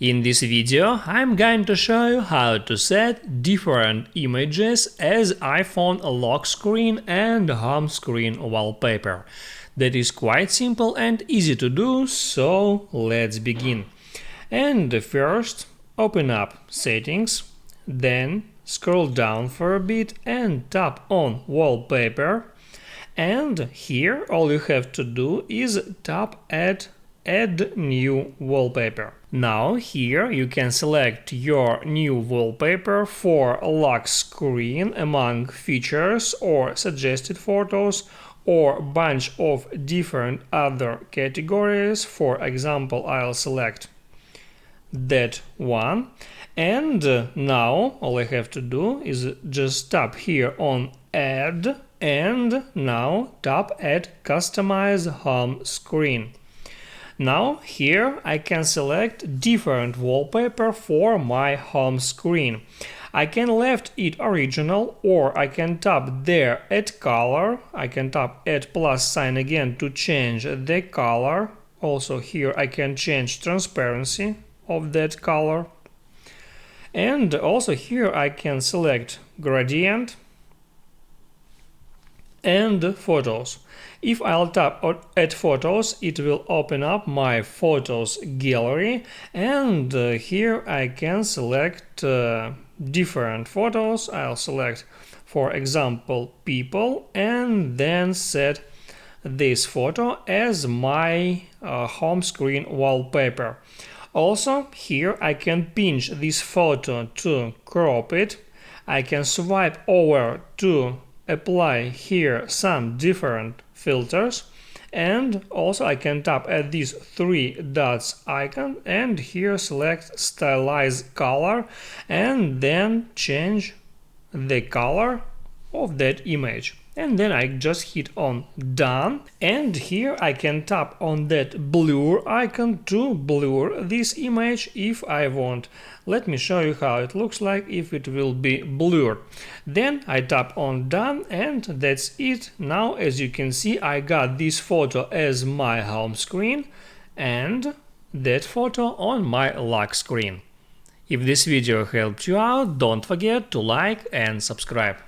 In this video, I'm going to show you how to set different images as iPhone lock screen and home screen wallpaper. That is quite simple and easy to do, so let's begin. And first, open up Settings, then scroll down for a bit and tap on Wallpaper. And here all you have to do is tap at Add New Wallpaper. Now here you can select your new wallpaper for lock screen among features or suggested photos or bunch of different other categories. For example, I'll select that one. And now all I have to do is just tap here on Add and now tap at Customize Home Screen. Now here I can select different wallpaper for my home screen. I can left it original or I can tap there Add Color. I can tap Add plus sign again to change the color. Also here I can change transparency of that color. And also here I can select gradient and photos. If I'll tap Add Photos, it will open up my photos gallery, and here I can select different photos. I'll select, for example, people, and then set this photo as my home screen wallpaper. Also, here I can pinch this photo to crop it. I can swipe over to apply here some different filters, and also I can tap at these three dots icon and here select Stylize Color and then change the color of that image. And then I just hit on Done, and here I can tap on that blur icon to blur this image if I want. Let me show you how it looks like if it will be blurred. Then I tap on Done, and that's it. Now, as you can see, I got this photo as my home screen and that photo on my lock screen. If this video helped you out, don't forget to like and subscribe.